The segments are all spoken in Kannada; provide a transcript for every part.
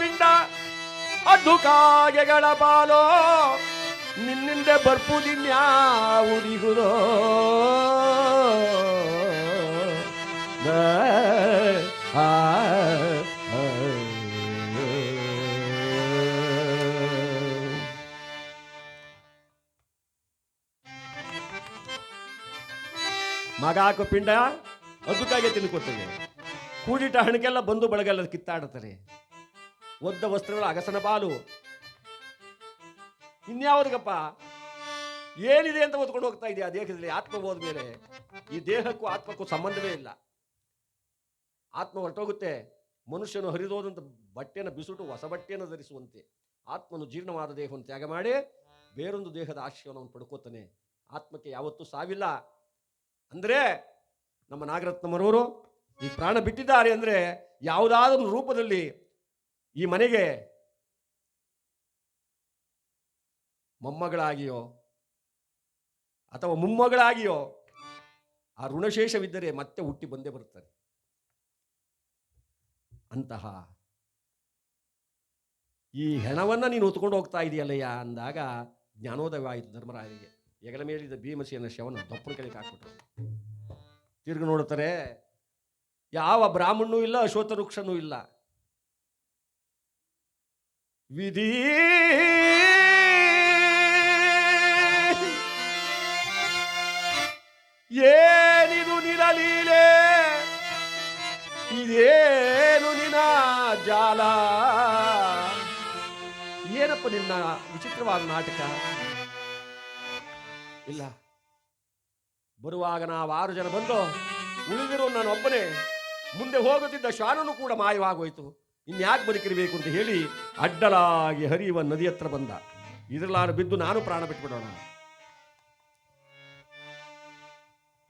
ಪಿಂಡ ಅದು ಕಾಗೆಗಳ ಪಾಲೋ ನಿನ್ನಿಂದ ಬರ್ಪುದಿನ್ಯಾವುದಿಗುದೋ ಮಗಾಕು ಪಿಂಡ ಅದ್ದುಕಾಗೆ ತಿನ್ಕೊತೇವೆ. ಕೂಡಿಟ್ಟ ಹಣಕ್ಕೆಲ್ಲ ಬಂದು ಬಳಗೆಲ್ಲ ಕಿತ್ತಾಡುತ್ತಾರೆ. ಒದ್ದ ವಸ್ತ್ರಗಳ ಅಗಸನ ಪಾಲು ಇನ್ಯಾವುದಕ್ಕಪ್ಪ? ಏನಿದೆ ಅಂತ ಓದ್ಕೊಂಡು ಹೋಗ್ತಾ ಇದೆಯಾ ದೇಹದಲ್ಲಿ? ಆತ್ಮ ಹೋದ್ಮೇಲೆ ಈ ದೇಹಕ್ಕೂ ಆತ್ಮಕ್ಕೂ ಸಂಬಂಧವೇ ಇಲ್ಲ. ಆತ್ಮ ಹೊರಟೋಗುತ್ತೆ. ಮನುಷ್ಯನು ಹರಿದೋದಂತ ಬಟ್ಟೆಯನ್ನು ಬಿಸುಟು ಹೊಸ ಬಟ್ಟೆಯನ್ನು ಧರಿಸುವಂತೆ ಆತ್ಮನು ಜೀರ್ಣವಾದ ದೇಹವನ್ನು ತ್ಯಾಗ ಮಾಡಿ ಬೇರೊಂದು ದೇಹದ ಆಶ್ರಯವನ್ನು ಪಡ್ಕೋತಾನೆ. ಆತ್ಮಕ್ಕೆ ಯಾವತ್ತೂ ಸಾವಿಲ್ಲ. ಅಂದ್ರೆ ನಮ್ಮ ನಾಗರತ್ನಮ್ಮನವರು ಈ ಪ್ರಾಣ ಬಿಟ್ಟಿದ್ದಾರೆ ಅಂದ್ರೆ ಯಾವುದಾದ್ರೂ ರೂಪದಲ್ಲಿ ಈ ಮನೆಗೆ ಮೊಮ್ಮಗಳಾಗಿಯೋ ಅಥವಾ ಮೊಮ್ಮಗಳಾಗಿಯೋ ಆ ಋಣಶೇಷವಿದ್ದರೆ ಮತ್ತೆ ಹುಟ್ಟಿ ಬಂದೇ ಬರುತ್ತಾರೆ. ಅಂತಹ ಈ ಹೆಣವನ್ನ ನೀನು ಹೊತ್ಕೊಂಡು ಹೋಗ್ತಾ ಇದೆಯಲ್ಲಯ್ಯ ಅಂದಾಗ ಜ್ಞಾನೋದಯವಾಯಿತು ಧರ್ಮರಾಯನಿಗೆ. ಹೆಗಲ ಮೇಲಿದ್ದ ಭೀಮಸೇನ ಶವನ ದಪ್ಪನ ಕೆಳಗೆ ಹಾಕ್ಬಿಟ್ರು. ತಿರುಗಿ ನೋಡುತ್ತಾರೆ, ಯಾವ ಬ್ರಾಹ್ಮಣನೂ ಇಲ್ಲ, ಅಶ್ವತ್ಥ ವೃಕ್ಷನೂ ಇಲ್ಲ. ವಿಧಿ ಏನಿದು ನಿರಲೀಲೆ, ಇದೇನು ನಿನ್ನ ಜಾಲ, ಏನಪ್ಪ ನಿನ್ನ ವಿಚಿತ್ರವಾದ ನಾಟಕ. ಇಲ್ಲ, ಬರುವಾಗ ನಾವು 6 ಜನ ಬಂದು ಉಳಿದಿರೋ ನಾನು ಒಬ್ಬನೇ. ಮುಂದೆ ಹೋಗುತ್ತಿದ್ದ ಶ್ವಾನನು ಕೂಡ ಮಾಯವಾಗೋಯ್ತು. ಇನ್ಯಾಕೆ ಬದುಕಿರಬೇಕು ಅಂತ ಹೇಳಿ ಅಡ್ಡಲಾಗಿ ಹರಿಯುವ ನದಿ ಹತ್ರ ಬಂದ. ಇದರಲ್ಲಾರು ಬಿದ್ದು ನಾನು ಪ್ರಾಣ ಬಿಟ್ಬಿಡೋಣ.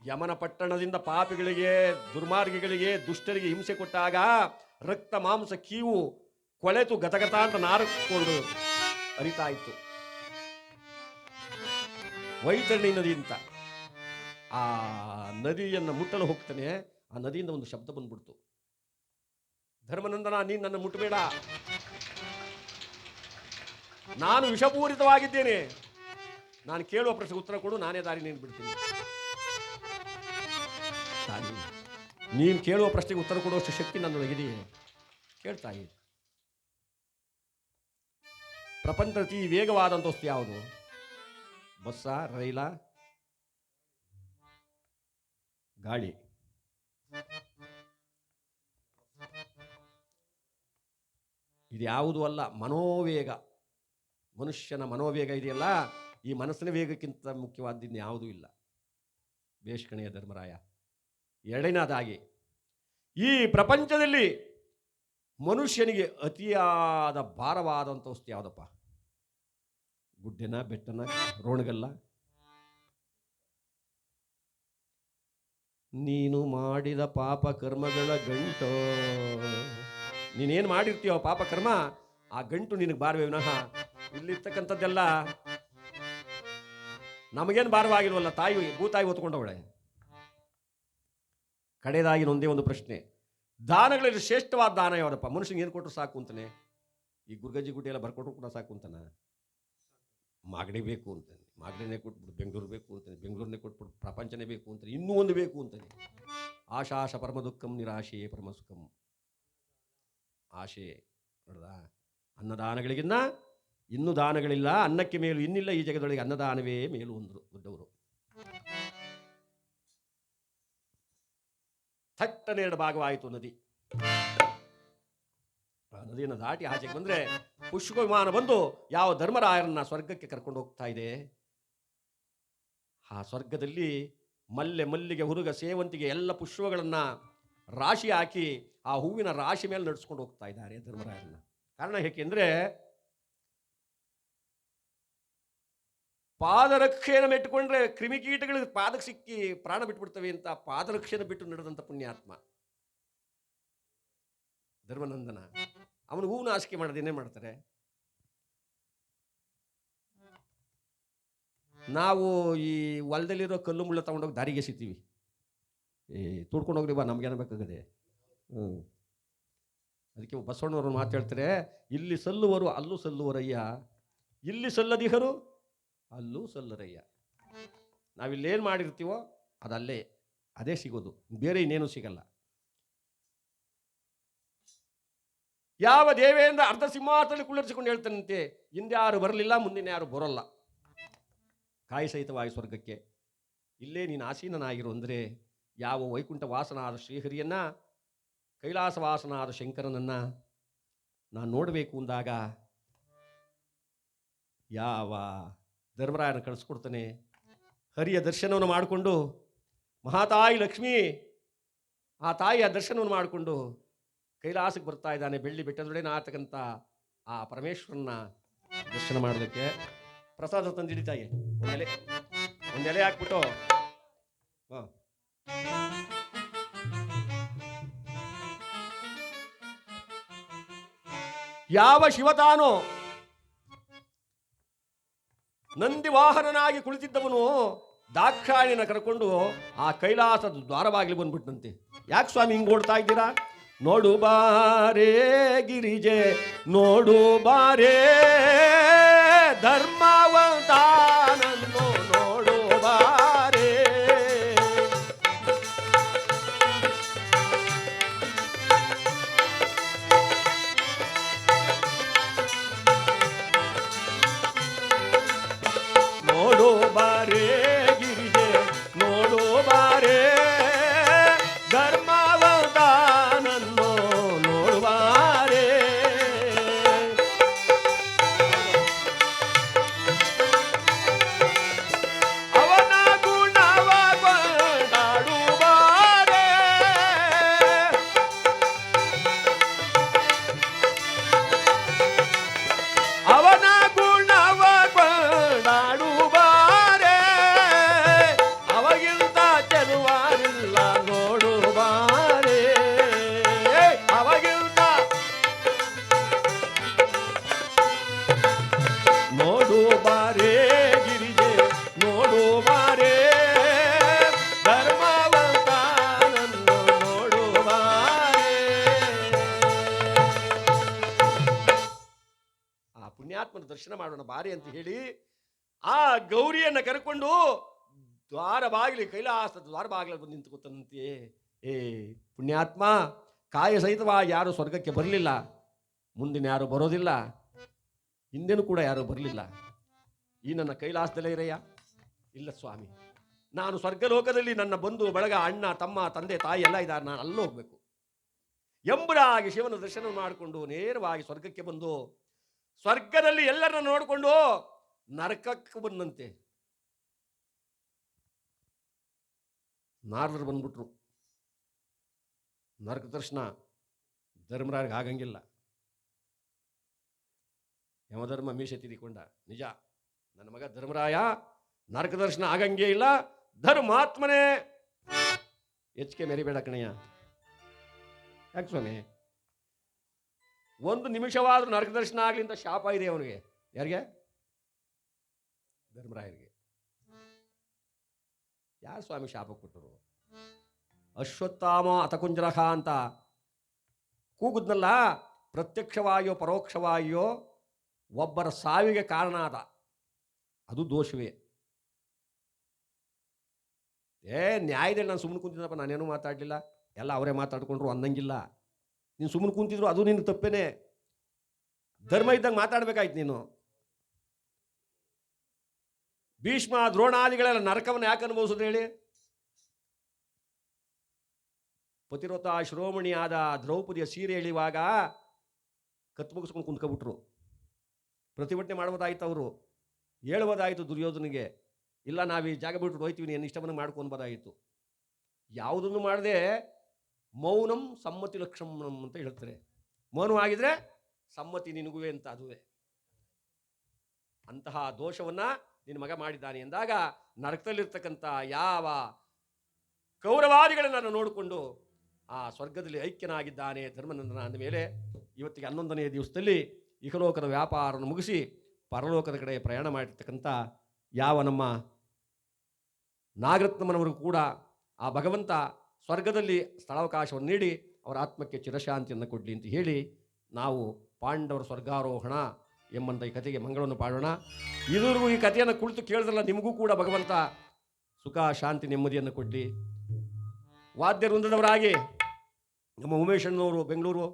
ಯಮನ ಪಟ್ಟಣದಿಂದ ಪಾಪಿಗಳಿಗೆ, ದುರ್ಮಾರ್ಗಿಗಳಿಗೆ, ದುಷ್ಟರಿಗೆ ಹಿಂಸೆ ಕೊಟ್ಟಾಗ ರಕ್ತ ಮಾಂಸ ಕೀವು ಕೊಳೆತು ಗತಗತ ಅಂತ ನಾರಕೊಂಡು ಹರಿತಾ ಇತ್ತು ವೈತರಣಿ ನದಿ ಅಂತ. ಆ ನದಿಯನ್ನು ಮುಟ್ಟಲು ಹೋಗ್ತಾನೆ. ಆ ನದಿಯಿಂದ ಒಂದು ಶಬ್ದ ಬಂದ್ಬಿಡ್ತು, ಧರ್ಮನಂದನ, ನೀನು ನನ್ನ ಮುಟ್ಟಬೇಡ, ನಾನು ವಿಷಪೂರಿತವಾಗಿದ್ದೇನೆ, ನಾನು ಕೇಳುವ ಪ್ರಶ್ನೆಗೆ ಉತ್ತರ ಕೊಡು, ನಾನೇ ದಾರಿ ನೀನು ಬಿಡ್ತೀನಿ. ನೀನು ಕೇಳುವ ಪ್ರಶ್ನೆಗೆ ಉತ್ತರ ಕೊಡುವಷ್ಟು ಶಕ್ತಿ ನನ್ನೊಳಗಿದೆಯೇ? ಕೇಳ್ತಾಯಿ. ಪ್ರಪಂಚದ ಅತಿ ವೇಗವಾದಂಥ ವಸ್ತು ಯಾವುದು? ಬಸ್ಸ, ರೈಲ, ಗಾಳಿ. ಇದ್ಯಾವುದೂ ಅಲ್ಲ, ಮನೋವೇಗ. ಮನುಷ್ಯನ ಮನೋವೇಗ ಇದೆಯಲ್ಲ, ಈ ಮನಸ್ಸಿನ ವೇಗಕ್ಕಿಂತ ಮುಖ್ಯವಾದ್ದು ಯಾವುದೂ ಇಲ್ಲ. ಬೇಷ್ಕಣೆಯ ಧರ್ಮರಾಯ. ಎರಡನೇದಾಗಿ, ಈ ಪ್ರಪಂಚದಲ್ಲಿ ಮನುಷ್ಯನಿಗೆ ಅತಿಯಾದ ಭಾರವಾದಂಥ ವಸ್ತು ಯಾವುದಪ್ಪ? ಗುಡ್ಡೆನ, ಬೆಟ್ಟನ, ರೋಣಗಲ್ಲ? ನೀನು ಮಾಡಿದ ಪಾಪ ಕರ್ಮಗಳ ಗಂಟು. ನೀನೇನು ಮಾಡಿರ್ತೀಯೋ ಪಾಪ ಕರ್ಮ, ಆ ಗಂಟು ನಿನಗೆ ಭಾರವೇ ವಿನಃ ಇಲ್ಲಿರ್ತಕ್ಕಂಥದ್ದೆಲ್ಲ ನಮಗೇನು ಭಾರವಾಗಿಲ್ವಲ್ಲ. ತಾಯಿ, ಭೂತಾಯಿ ಹೊತ್ಕೊಂಡವಳೆ. ಕಡೆಯದಾಗಿ ಒಂದೇ ಒಂದು ಪ್ರಶ್ನೆ, ದಾನಗಳಲ್ಲಿ ಶ್ರೇಷ್ಠವಾದ ದಾನ ಯಾವದಪ್ಪ? ಮನುಷ್ಯನಿಗೆ ಏನು ಕೊಟ್ಟರು ಸಾಕು ಅಂತಾನೆ? ಈ ಗುರ್ಗಜ್ಜಿ ಗುಡ್ಡೆ ಎಲ್ಲ ಬರ್ಕೊಟ್ರು ಕೂಡ ಸಾಕು ಅಂತಾನ? ಮಾಗಡಿ ಬೇಕು ಅಂತಾನೆ, ಮಾಗಡಿನೇ ಕೊಟ್ಬಿಡು. ಬೆಂಗಳೂರು ಬೇಕು ಅಂತಾನೆ, ಬೆಂಗಳೂರನ್ನೇ ಕೊಟ್ಬಿಡು. ಪ್ರಪಂಚನೇ ಬೇಕು ಅಂತಾನೆ, ಇನ್ನೂ ಒಂದು ಬೇಕು ಅಂತಾನೆ. ಆಶಾಶ ಪರಮ ದುಃಖಂ ನಿರಾಶೆಯೇ ಪರಮ ಸುಖಂ. ಆಶೆ ನೋಡ್ದ, ಅನ್ನದಾನಗಳಿಗಿನ್ನ ಇನ್ನೂ ದಾನಗಳಿಲ್ಲ, ಅನ್ನಕ್ಕೆ ಮೇಲು ಇನ್ನಿಲ್ಲ ಈ ಜಗದೊಳಗೆ, ಅನ್ನದಾನವೇ ಮೇಲು ಅಂದರು ದೊಡ್ಡವರು. ಥಟ್ಟನೆ 2 ಭಾಗವಾಯಿತು ನದಿ. ಆ ನದಿಯನ್ನು ದಾಟಿ ಆಚೆಗೆ ಬಂದ್ರೆ ಪುಷ್ಪ ವಿಮಾನ ಬಂದು ಯಾವ ಧರ್ಮರಾಯರನ್ನ ಸ್ವರ್ಗಕ್ಕೆ ಕರ್ಕೊಂಡು ಹೋಗ್ತಾ ಇದೆ. ಆ ಸ್ವರ್ಗದಲ್ಲಿ ಮಲ್ಲೆ, ಮಲ್ಲಿಗೆ, ಹುರುಗ, ಸೇವಂತಿಗೆ ಎಲ್ಲ ಪುಷ್ಪಗಳನ್ನ ರಾಶಿ ಹಾಕಿ ಆ ಹೂವಿನ ರಾಶಿ ಮೇಲೆ ನಡೆಸ್ಕೊಂಡು ಹೋಗ್ತಾ ಇದ್ದಾರೆ ಧರ್ಮರಾಯರನ್ನ. ಕಾರಣ ಏಕೆಂದ್ರೆ ಪಾದರಕ್ಷೆಯನ್ನು ಮೆಟ್ಟುಕೊಂಡ್ರೆ ಕ್ರಿಮಿಕೀಟಗಳು ಪಾದಕ್ಕೆ ಸಿಕ್ಕಿ ಪ್ರಾಣ ಬಿಟ್ಬಿಡ್ತವೆ ಅಂತ ಪಾದರಕ್ಷೆಯನ್ನು ಬಿಟ್ಟು ನಡೆದಂಥ ಪುಣ್ಯಾತ್ಮ ಧರ್ಮನಂದನ. ಅವನು ಹೂವಿನ ಆಸೆಗೆ ಮಾಡೋದೇನೇ ಮಾಡ್ತಾರೆ. ನಾವು ಈ ಹೊಲದಲ್ಲಿರೋ ಕಲ್ಲು ಮುಳ್ಳು ತಗೊಂಡೋಗಿ ದಾರಿಗೆ ಸಿಗ್ತೀವಿ. ತುಡ್ಕೊಂಡು ಹೋಗ್ರಿ ಬಾ, ನಮ್ಗೇನ ಬೇಕಾಗದೆ. ಅದಕ್ಕೆ ಬಸವಣ್ಣವರು ಮಾತು ಹೇಳ್ತಾರೆ, ಇಲ್ಲಿ ಸಲ್ಲುವರು ಅಲ್ಲೂ ಸಲ್ಲುವರಯ್ಯ, ಇಲ್ಲಿ ಸಲ್ಲದಿಹರು ಅಲ್ಲೂ ಸಲ್ಲರಯ್ಯ. ನಾವಿಲ್ಲೇನು ಮಾಡಿರ್ತೀವೋ ಅದಲ್ಲೇ, ಅದೇ ಸಿಗೋದು, ಬೇರೆ ಇನ್ನೇನು ಸಿಗಲ್ಲ. ಯಾವ ದೇವೇಂದ್ರ ಅರ್ಧ ಸಿಂಹಾಸನದಲ್ಲಿ ಕುಳ್ಳರಿಸಿಕೊಂಡು ಹೇಳ್ತಾನಂತೆ, ಹಿಂದೆ ಯಾರು ಬರಲಿಲ್ಲ, ಮುಂದಿನ ಯಾರು ಬರೋಲ್ಲ, ಕಾಯಿ ಸಹಿತವಾಗಿ ಸ್ವರ್ಗಕ್ಕೆ ಇಲ್ಲೇ ನೀನು ಆಸೀನನಾಗಿರು ಅಂದರೆ, ಯಾವ ವೈಕುಂಠ ವಾಸನಾದ ಶ್ರೀಹರಿಯನ್ನ, ಕೈಲಾಸ ವಾಸನಾದ ಶಂಕರನನ್ನ ನಾನು ನೋಡಬೇಕು ಅಂದಾಗ ಯಾವ ಧರ್ಮರಾಯನ ಕಳಿಸ್ಕೊಡ್ತಾನೆ. ಹರಿಯ ದರ್ಶನವನ್ನು ಮಾಡಿಕೊಂಡು ಮಹಾತಾಯಿ ಲಕ್ಷ್ಮೀ ಆ ತಾಯಿಯ ದರ್ಶನವನ್ನು ಮಾಡಿಕೊಂಡು ಕೈಲಾಸಕ್ಕೆ ಬರ್ತಾ ಇದ್ದಾನೆ. ಬೆಳ್ಳಿ ಬೆಟ್ಟದೊಡನೆ ಆತಕ್ಕಂಥ ಆ ಪರಮೇಶ್ವರನ ದರ್ಶನ ಮಾಡೋದಕ್ಕೆ ಪ್ರಸಾದ ತಂದಿಡಿತಾಯಿ, ಒಂದು ಎಲೆ ಹಾಕ್ಬಿಟ್ಟು ಯಾವ ಶಿವ ತಾನು ನಂದಿ ವಾಹನನಾಗಿ ಕುಳಿತಿದ್ದವನು ದಾಕ್ಷಾಯಣಿನ ಕರ್ಕೊಂಡು ಆ ಕೈಲಾಸದ ದ್ವಾರವಾಗಲಿ ಬಂದ್ಬಿಟ್ಟಂತೆ. ಯಾಕೆ ಸ್ವಾಮಿ ಹಿಂಗೆ ಓಡ್ತಾ ಇದ್ದೀರಾ? ನೋಡು ಬಾರೇ ಗಿರಿಜೆ, ನೋಡು ಬಾರೇ ಧರ್ಮವಂತಾನನ್ನು, ನೋಡು ಬಾರೇ. ನೋಡು ಬಾರೇ ಗಿರಿಜೆ, ನೋಡು ಬಾರೇ ಧರ್ಮವಂತಾನನ್ನು, ನೋಡು ಬಾರೇ. ಅವನ ಗುಣವ ಕೊಂಡಾಡು ಬಾರೇ, ಅವನ ಗುಣವ ಕೊಂಡಾಡು ಬಾರೇ, ಅವಗಿಂತ ಚೆಲುವಾರಿಲ್ಲ ನೋಡು ಬಾರೇ, ಅವಗಿಂತ ನೋಡು ಬಾರೇ ಗಿರಿಜೆ, ನೋಡು ಬಾರೇ ಧರ್ಮವಂತಾನನ್ನು, ನೋಡು ಬಾರೇ. ಆ ಪುಣ್ಯಾತ್ಮನ ದರ್ಶನ ಮಾಡೋಣ ಬಾರಿ ಅಂತ ಹೇಳಿ ಆ ಗೌರಿಯನ್ನ ಕರ್ಕೊಂಡು ದ್ವಾರ ಬಾಗಿಲಿ, ಕೈಲಾಸದ ದ್ವಾರ ಬಾಗಿಲ ಬಂದು ನಿಂತುಕೊತಂತೆ. ಏ ಪುಣ್ಯಾತ್ಮ, ಕಾಯ ಸಹಿತವಾಗಿ ಯಾರು ಸ್ವರ್ಗಕ್ಕೆ ಬರಲಿಲ್ಲ, ಮುಂದಿನ ಯಾರು ಬರೋದಿಲ್ಲ, ಹಿಂದೆನೂ ಕೂಡ ಯಾರು ಬರಲಿಲ್ಲ. ಈ ನನ್ನ ಕೈಲಾಸದಲ್ಲೇ ಇರಯ್ಯ? ಇಲ್ಲ ಸ್ವಾಮಿ, ನಾನು ಸ್ವರ್ಗಲೋಕದಲ್ಲಿ ನನ್ನ ಬಂಧು ಬಳಗ, ಅಣ್ಣ ತಮ್ಮ ತಂದೆ ತಾಯಿ ಎಲ್ಲ ಇದ್ದಾರೆ, ನಾನು ಅಲ್ಲೂ ಹೋಗ್ಬೇಕು ಎಂಬುದಾಗಿ ಶಿವನ ದರ್ಶನ ಮಾಡಿಕೊಂಡು ನೇರವಾಗಿ ಸ್ವರ್ಗಕ್ಕೆ ಬಂದು ಸ್ವರ್ಗದಲ್ಲಿ ಎಲ್ಲರನ್ನ ನೋಡಿಕೊಂಡು ನರಕಕ್ಕೆ ಬಂದಂತೆ. ನಾರದರು ಬಂದ್ಬಿಟ್ರು. ನರಕ ದರ್ಶನ ಧರ್ಮರಾಯರಿಗೆ ಆಗಂಗಿಲ್ಲ. ಯಮಧರ್ಮ ಮೀಸೆ ತಿರಿಕೊಂಡ, ನಿಜ ನನ್ನ ಮಗ ಧರ್ಮರಾಯ ನರಕ ದರ್ಶನ ಆಗಂಗೇ ಇಲ್ಲ, ಧರ್ಮಾತ್ಮನೇ ಹೆಚ್ಚಿಗೆ ಮೆರಿಬೇಡ ಕಣಯ್ಯ. ಯಾಕೆ ಸ್ವಾಮಿ? ಒಂದು ನಿಮಿಷವಾದ್ರೂ ನರಕ ದರ್ಶನ ಆಗಲಿ ಅಂತ ಶಾಪ ಇದೆ ಅವನಿಗೆ. ಯಾರಿಗೆ? ಧರ್ಮರಾಯರಿಗೆ. ಯಾರು ಸ್ವಾಮಿ ಶಾಪ ಕೊಟ್ಟರು? ಅಶ್ವತ್ಥಾಮ ಅತಕುಂಜರಹ ಅಂತ ಕೂಗುದ್ನಲ್ಲ, ಪ್ರತ್ಯಕ್ಷವಾಗಿಯೋ ಪರೋಕ್ಷವಾಗಿಯೋ ಒಬ್ಬರ ಸಾವಿಗೆ ಕಾರಣ ಆದ, ಅದು ದೋಷವೇ. ನ್ಯಾಯದಲ್ಲಿ ನಾನು ಸುಮ್ಮನೆ ಕುಂತಿದ್ದಪ್ಪ, ನಾನೇನು ಮಾತಾಡಲಿಲ್ಲ, ಎಲ್ಲ ಅವರೇ ಮಾತಾಡ್ಕೊಂಡ್ರು ಅನ್ನಂಗಿಲ್ಲ. ನೀನು ಸುಮ್ಮನೆ ಕುಂತಿದ್ರು ಅದು ನಿನ್ನ ತಪ್ಪೇನೆ. ಧರ್ಮ ಇದ್ದಂಗೆ ಮಾತಾಡ್ಬೇಕಾಯ್ತು ನೀನು. ಭೀಷ್ಮ ದ್ರೋಣಾದಿಗಳೆಲ್ಲ ನರಕವನ್ನು ಯಾಕೆ ಅನುಭವಿಸೋದು ಹೇಳಿ? ಪತಿವ್ರತ ಶಿರೋಮಣಿಯಾದ ದ್ರೌಪದಿಯ ಸೀರೆ ಎಳೆಯುವಾಗ ಕತ್ತು ಮುಗಿಸ್ಕೊಂಡು ಕುಂತ್ಕೊಬಿಟ್ರು. ಪ್ರತಿಭಟನೆ ಮಾಡ್ಬೋದಾಯ್ತು, ಅವರು ಹೇಳ್ಬೋದಾಯಿತು ದುರ್ಯೋಧನಿಗೆ, ಇಲ್ಲ ನಾವು ಈ ಜಾಗ ಬಿಟ್ಟು ಹೋಯ್ತೀವಿ, ನೀನು ಇಷ್ಟವನ್ನು ಮಾಡ್ಕೊಬೋದಾಯಿತು. ಯಾವುದನ್ನು ಮಾಡದೆ ಮೌನಂ ಸಮ್ಮತಿ ಲಕ್ಷಣಂ ಅಂತ ಹೇಳ್ತಾರೆ. ಮೌನವಾಗಿದ್ರೆ ಸಮ್ಮತಿ ನಿನಗುವೆ ಅಂತ, ಅದುವೇ. ಅಂತಹ ದೋಷವನ್ನ ನಿನ್ನ ಮಗ ಮಾಡಿದ್ದಾನೆ ಎಂದಾಗ ನರಕದಲ್ಲಿರ್ತಕ್ಕಂಥ ಯಾವ ಕೌರವಾದಿಗಳನ್ನ ನೋಡಿಕೊಂಡು ಆ ಸ್ವರ್ಗದಲ್ಲಿ ಐಕ್ಯನಾಗಿದ್ದಾನೆ ಧರ್ಮನಂದನ ಅಂದ ಮೇಲೆ ಇವತ್ತಿಗೆ 11ನೇ ದಿವಸದಲ್ಲಿ ಇಹಲೋಕದ ವ್ಯಾಪಾರವನ್ನು ಮುಗಿಸಿ ಪರಲೋಕದ ಕಡೆ ಪ್ರಯಾಣ ಮಾಡಿರ್ತಕ್ಕಂಥ ಯಾವ ನಮ್ಮ ನಾಗರತ್ನಮ್ಮನವರು ಕೂಡ ಆ ಭಗವಂತ ಸ್ವರ್ಗದಲ್ಲಿ ಸ್ಥಳಾವಕಾಶವನ್ನು ನೀಡಿ ಅವರ ಆತ್ಮಕ್ಕೆ ಚಿರಶಾಂತಿಯನ್ನು ಕೊಡಲಿ ಅಂತ ಹೇಳಿ ನಾವು ಪಾಂಡವರ ಸ್ವರ್ಗಾರೋಹಣ ಎಂಬಂಥ ಈ ಕಥೆಗೆ ಮಂಗಳವನ್ನು ಪಾಡೋಣ. ಇದುವರೆಗೂ ಈ ಕಥೆಯನ್ನು ಕುಳಿತು ಕೇಳಿದ್ರಲ್ಲ, ನಿಮಗೂ ಕೂಡ ಭಗವಂತ ಸುಖ ಶಾಂತಿ ನೆಮ್ಮದಿಯನ್ನು ಕೊಡಲಿ. ವಾದ್ಯ ವೃಂದದವರಾಗಿ ನಮ್ಮ ಉಮೇಶಣ್ಣನವರು ಬೆಂಗಳೂರು,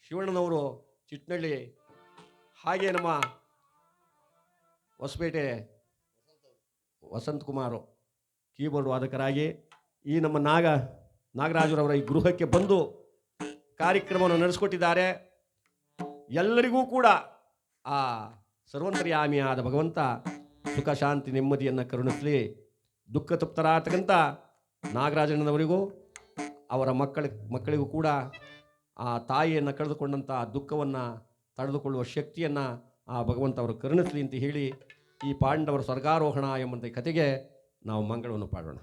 ಶಿವಣ್ಣನವರು ಚಿಟ್ನಳ್ಳಿ, ಹಾಗೆ ನಮ್ಮ ಹೊಸಪೇಟೆ ವಸಂತ್ ಕುಮಾರು ಕೀಬೋರ್ಡ್ ವಾದಕರಾಗಿ, ಈ ನಮ್ಮ ನಾಗರಾಜರವರ ಈ ಗೃಹಕ್ಕೆ ಬಂದು ಕಾರ್ಯಕ್ರಮವನ್ನು ನಡೆಸಿಕೊಟ್ಟಿದ್ದಾರೆ. ಎಲ್ಲರಿಗೂ ಕೂಡ ಆ ಸರ್ವಂತರ್ಯಾಮಿಯಾದ ಭಗವಂತ ಸುಖ ಶಾಂತಿ ನೆಮ್ಮದಿಯನ್ನು ಕರುಣಿಸಲಿ. ದುಃಖ ತಪ್ತರಾಗತಕ್ಕಂಥ ನಾಗರಾಜಣ್ಣನವರಿಗೂ ಅವರ ಮಕ್ಕಳಿಗೂ ಕೂಡ ಆ ತಾಯಿಯನ್ನು ಕಳೆದುಕೊಂಡಂಥ ದುಃಖವನ್ನು ತಡೆದುಕೊಳ್ಳುವ ಶಕ್ತಿಯನ್ನು ಆ ಭಗವಂತ ಅವರು ಕರುಣಿಸಲಿ ಅಂತ ಹೇಳಿ ಈ ಪಾಂಡವರ ಸ್ವರ್ಗಾರೋಹಣ ಎಂಬಂಥ ಕತೆಗೆ ನಾವು ಮಂಗಳವನ್ನು ಪಾಡೋಣ.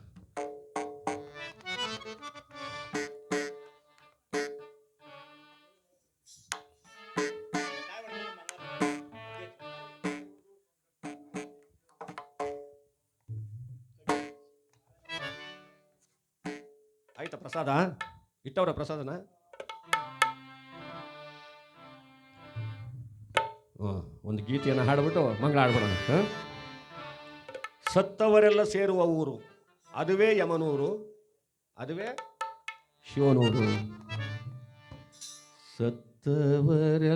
ಆಯ್ತಾ ಪ್ರಸಾದ? ಇಟ್ಟವರ ಪ್ರಸಾದನ? ಒಂದು ಗೀತೆಯನ್ನು ಹಾಡ್ಬಿಟ್ಟು ಮಂಗಳ ಹಾಡ್ಬಿಡೋಣ. ಸತ್ತವರೆಲ್ಲ ಸೇರುವ ಊರು ಅದುವೇ ಯಮನೂರು, ಅದುವೇ ಶಿವನೂರು. ಸತ್ತವರೆಲ್ಲ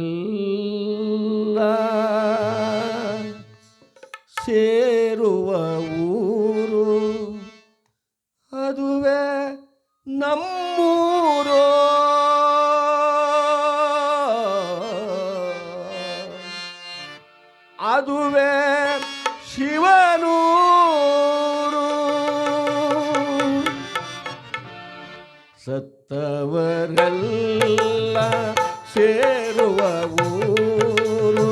ಸೇರುವ ಊರು ಅದುವೇ ನಮ್ಮೂರು. ಅದುವೇ ಶಿವನೂರು. ಸತ್ತವರೆಲ್ಲ ಸೇರುವ ಊರು,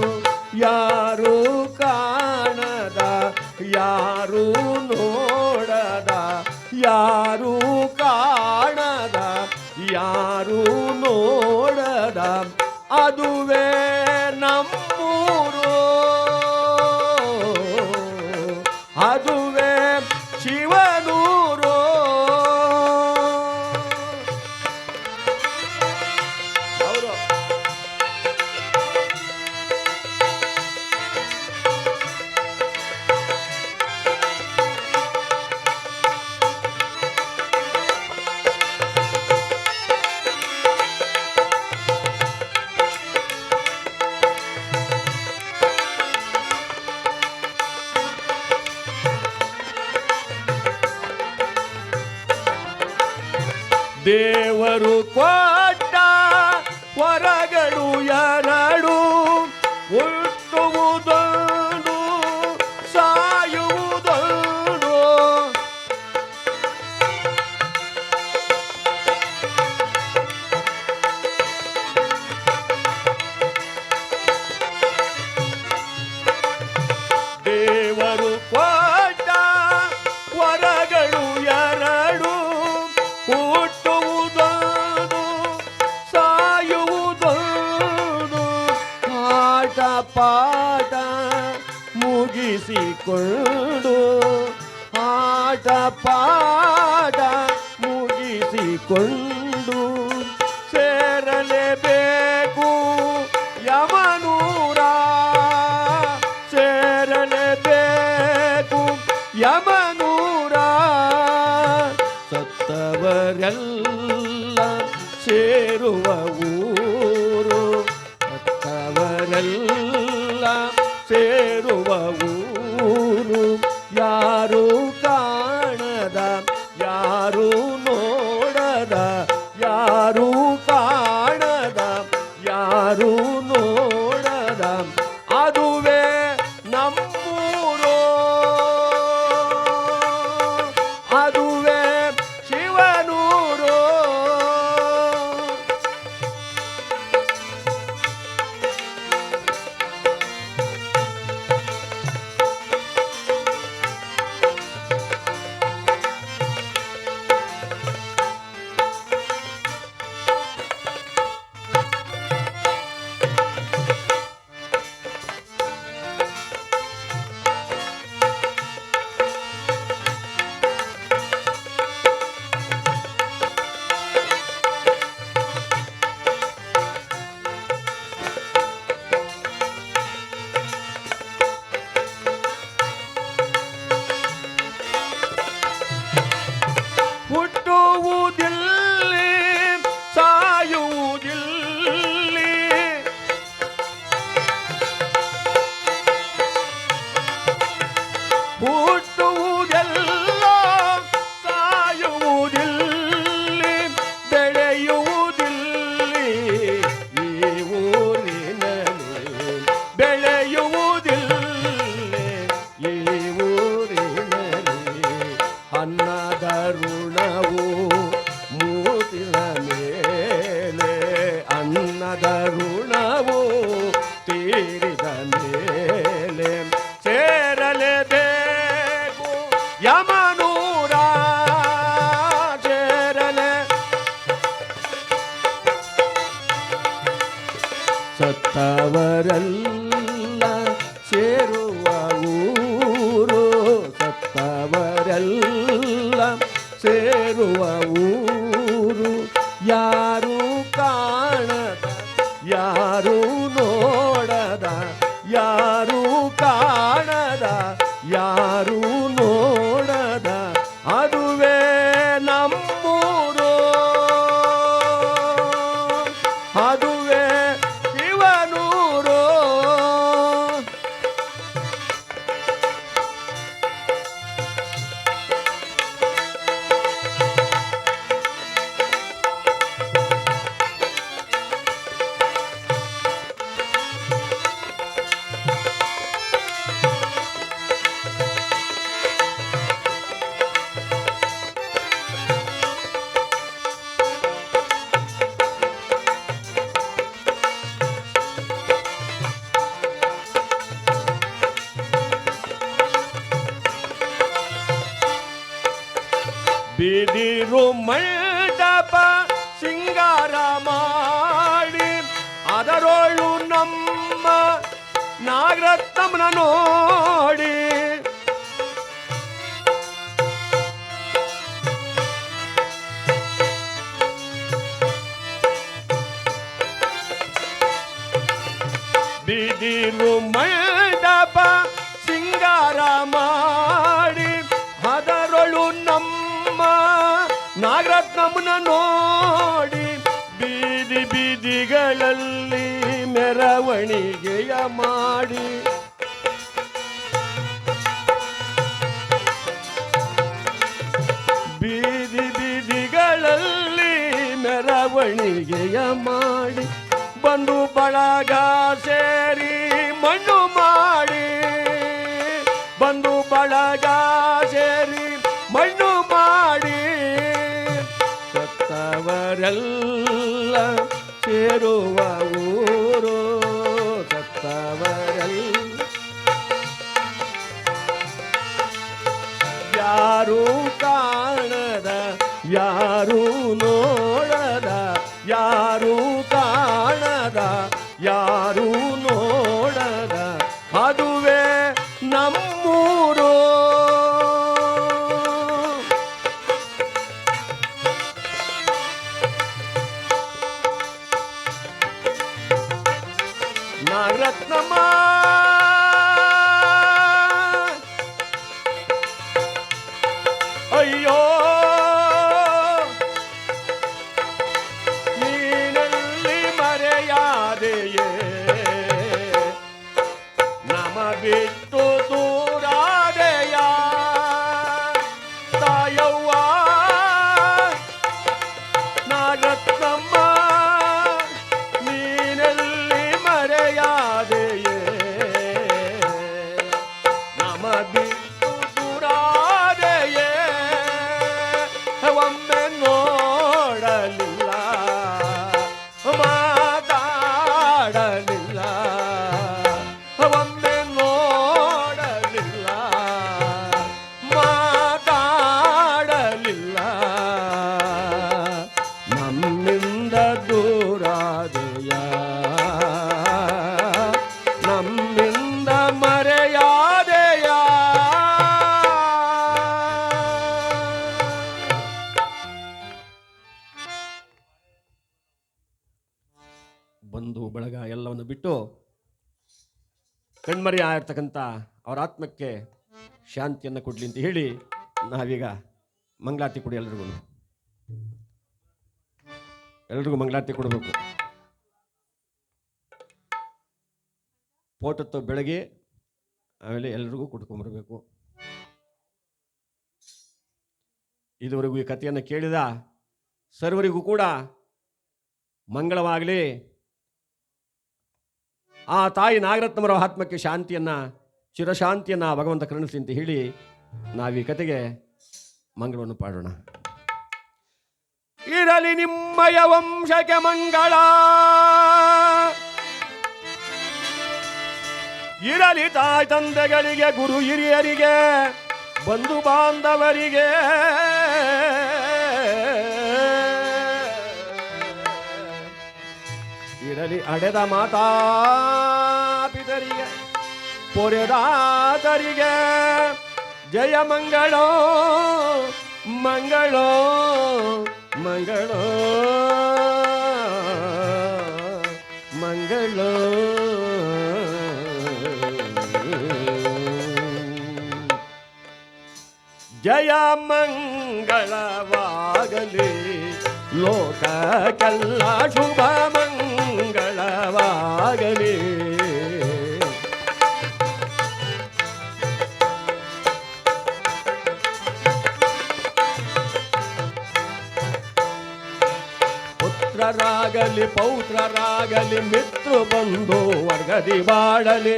ಯಾರು ಕಾಣದ ಯಾರು ನೋಡದ, ಯಾರು ಕಾಣದ ಯಾರು ನೋಡದ, ಅದುವೇ ನಮ್ಮೂರು. ಅದುವೇ ಶಿವನೂರು. ಅವರು ದೇವರು ಕೊಟ್ಟ ವರಗಳು ಎರಡು, ಹುಟ್ಟುವುದೊಂದು ಸಾಯುವುದೊಂದು. ದೇವರು ಕೊಟ್ಟ ವರಗಳು ಎರಡು, ಹುಟ್ಟುವುದೊಂದು ಸಾಯುವುದೊಂದು. ಆಟ ಪಾಠ ಮುಗಿಸಿಕೊಂಡು, ಆಟ ಪಾಠ ಮುಗಿಸಿಕೊಂಡು ಸೇರಲೇಬೇಕು ಯಮನೂರ. ಸೇರಲೇಬೇಕು ಯಮನೂರ. ಸತ್ತವರೆಲ್ಲ ಸೇರುವ ಊರು, ಸತ್ತವರೆಲ್ಲ ಸೇರುವ ಊರು, ಯಾರು ಕಾಣದ ಯಾರು ನೋಡದ, ಯಾರು ಕಾಣದ ಯಾರು ನೋಡದ, ಅದುವೇ ನಮ್ಮೂರು. ಅದುವೇ ಶಿವನೂರು. ಸತ್ತವರೆಲ್ಲ ಸೇರುವ ಊರು, ಸತ್ತವರೆಲ್ಲ ಸೇರುವ ಊರು. ಯಾರು ಕಾಣದ, ಯಾರು ನೋಡದ, ಯಾರು ಕಾಣದ, ಯಾರು ನೋಡದ, ಅದುವೇ ನಮ್ಮೂರು, ಅದುವೇ ಶಿವನೂರು. ಬಿದಿರು ಮಂಟಪ ಸಿಂಗಾರ ಮಾಡಿ ಅದರೊಳು ನಮ್ಮ ನಾಗರತ್ನಮ್ಮನ ನೋಡಿ. ಬಿದಿರು ಮಂಟಪ ಸಿಂಗಾರ ಮಾಡಿ ಅದರೊಳು ನಮ್ಮ ನಾಗರತ್ನಮ್ಮನ ನೋಡಿ. ಬೀದಿ ಬೀದಿಗಳಲ್ಲಿ ಮೆರವಣಿಗೆಯ ಮಾಡಿ, ಬೀದಿ ಬೀದಿಗಳಲ್ಲಿ ಮೆರವಣಿಗೆಯ ಮಾಡಿ, ಬಂದು ಬಳಗ ಸೇರಿ ಮಣ್ಣು ಮಾಡಿ, ಬಂದು ಬಳಗ ಸೇರಿ ಮಣ್ಣು ಮಾಡಿ. ಸತ್ತವರೆಲ್ಲ ಸೇರುವ ಊರು, ಸತ್ತವರೆಲ್ಲ ಯಾರು ಕಾಣದ, ಯಾರು ನೋಡದ, ಯಾರು ಕಾಣದ, ಯಾರು ನೋಡದ, ಅದುವೇ ನಮ್ಮೂರು. ನಾಗರತ್ನಮ್ಮ ಅಯ್ಯೋ ನೀನಲ್ಲಿ ಮರೆಯಾದೆಯೇ, ನಮ ಬಿಟ್ಟು ದೂರಾದೆಯ ತಾಯವ್ವ ನಾಗರತ್ನಮ್ಮ, ನೀನಲ್ಲಿ ಮರೆಯಾದೆಯೇ, ನಮ ಬಿಟ್ಟು ದೂರಾದೆಯೇ. ಒಮ್ಮೆ ನೋಡಲಿಲ್ಲ, ಮಾತಾಡಲಿಲ್ಲ, ಒಮ್ಮೆ ನೋಡಲಿಲ್ಲ, ಮಾತಾಡಲಿಲ್ಲ, ನಮ್ಮಿಂದ ದೂರಾದೆಯ, ನಮ್ಮಿಂದ ಮರೆಯಾದೆಯ. ಬಂಧು ಬಳಗ ಎಲ್ಲವನ್ನು ಬಿಟ್ಟು ಕಣ್ಮರಿ ಆಗಿರ್ತಕ್ಕಂಥ ಅವರ ಆತ್ಮಕ್ಕೆ ಶಾಂತಿಯನ್ನು ಕೊಡ್ಲಿ ಅಂತ ಹೇಳಿ ನಾವೀಗ ಮಂಗಳಾರತಿ ಕೊಡಿ. ಎಲ್ರಿಗೂ ಮಂಗಳಾರತಿ ಕೊಡಬೇಕು. ಪೋಟತ್ತು ಬೆಳಗ್ಗೆ ಆಮೇಲೆ ಎಲ್ರಿಗೂ ಕೊಟ್ಕೊಂಡ್ಬರ್ಬೇಕು. ಇದುವರೆಗೂ ಈ ಕಥೆಯನ್ನು ಕೇಳಿದ ಸರ್ವರಿಗೂ ಕೂಡ ಮಂಗಳವಾಗಲಿ. ಆ ತಾಯಿ ನಾಗರತ್ನಮರ ಆತ್ಮಕ್ಕೆ ಶಾಂತಿಯನ್ನ, ಚಿರಶಾಂತಿಯನ್ನ ಭಗವಂತ ಕರುಣಿಸಲಿ ಅಂತ ಹೇಳಿ ನಾವು ಈ ಕತೆಗೆ ಮಂಗಳವನ್ನು ಪಾಡೋಣ. ಇರಲಿ ನಿಮ್ಮಯ ವಂಶಕ್ಕೆ ಮಂಗಳ, ಇರಲಿ ತಾಯಿ ತಂದೆಗಳಿಗೆ, ಗುರು ಹಿರಿಯರಿಗೆ, ಬಂಧು ಬಾಂಧವರಿಗೆ, ಇರಲಿ ಅಡೆದ ಮಾತಾಪಿತರಿಗೆ ಪೊರೆದಾತರಿಗೆ ಜಯ ಮಂಗಳೋ ಮಂಗಳೋ ಮಂಗಳೋ ಮಂಗಳೋ ಜಯ ಮಂಗಳವಾಗಲಿ ಲೋಕಕ್ಕೆಲ್ಲ ಶುಭ ಮಂಗಳವಾಗಲಿ. ಪುತ್ರರಾಗಲಿ ಪೌತ್ರರಾಗಲಿ ಮಿತ್ರ ಬಂಧು ವರ್ಗದಿ ಬಾಳಲಿ.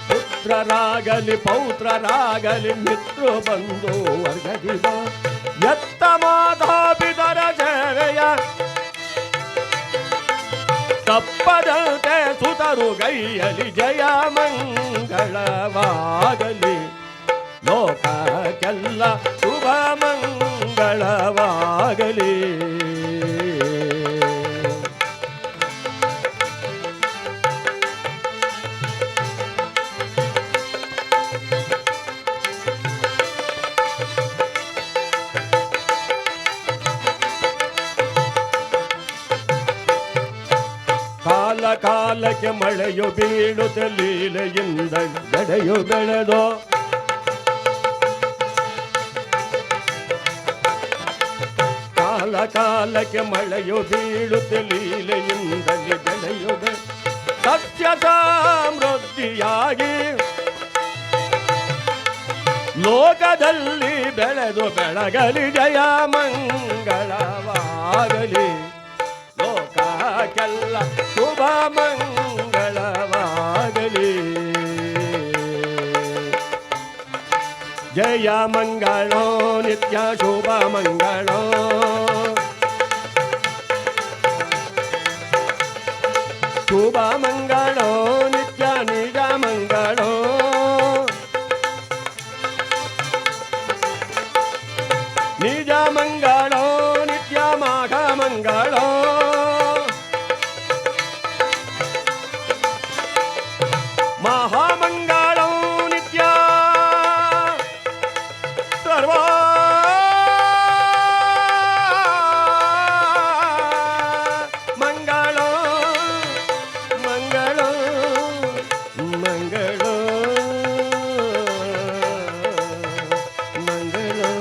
ಪುತ್ರರಾಗಲಿ ಪೌತ್ರರಾಗಲಿ ಮಿತ್ರ ಬಂಧು ವರ್ಗದಿ ಬಾ. ಎತ್ತ ಮಾತಾಪಿತರ ಸೇವೆಯ ತಪ್ಪದಂತೆ ಸುತರು ಗೈಯಲಿ ಜಯ ಮಂಗಳವಾಗಲಿ ಲೋಕಕ್ಕೆಲ್ಲ ಶುಭ ಮಂಗಳವಾಗಲಿ. ಕಾಲ ಕಾಲಕ್ಕೆ ಮಳೆಯು ಬೀಳುತ್ತ ಲೀಲೆಯಿಂದ ಬೆಳೆಯು ಬೆಳೆದೋ. ಕಾಲ ಕಾಲಕ್ಕೆ ಮಳೆಯು ಬೀಳುತ್ತ ಲೀಲೆಯಿಂದಲೇ ಬೆಳೆಯು ಸತ್ಯ ಸಮೃದ್ಧಿಯಾಗಿ ಲೋಕದಲ್ಲಿ ಬೆಳೆದು ಬೆಳಗಲಿ ಜಯ ಮಂಗಳವಾಗಲಿ ಲೋಕಕ್ಕೆಲ್ಲ ಶುಭ ಮಂಗಳವಾಗಲಿ. ಜಯ ಮಂಗಳೋ ನಿತ್ಯ ಶುಭ ಮಂಗಳೋ ಶುಭ ಮಂಗಳೋ ನಿತ್ಯ ನಿಜ ಮಂಗಳೋ ನಿಜ ಮಂಗಳೋ ನಿತ್ಯ ಮಾಘ ಮಂಗಳೋ ಮಹಾಮಂಗಳೋ ನಿತ್ಯ ಸರ್ವ ಮಂಗಳೋ ಮಂಗಳೋ ಮಂಗಳೋ ಮಂಗಳೋ.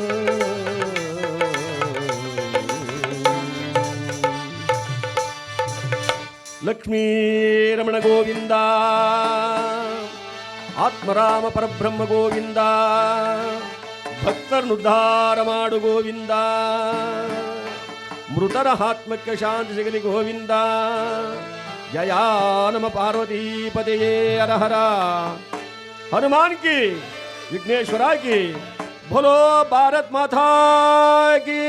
ಲಕ್ಷ್ಮೀ ರಮಣ ಗೋವಿಂದ ಆತ್ಮರಾಮ ಪರಬ್ರಹ್ಮ ಗೋವಿಂದ ಭಕ್ತರನ್ನುದ್ಧಾರ ಮಾಡು ಗೋವಿಂದ ಮೃತರ ಆತ್ಮಕ್ಕೆ ಶಾಂತಿ ಸಿಗಲಿ ಗೋವಿಂದ. ಜಯ ನಮ ಪಾರ್ವತೀಪತಿಯೇ ಹರ ಹರ ಹನುಮಾನ್ ಕಿ ವಿಘ್ನೇಶ್ವರ ಕಿ बोलो भारत माता की।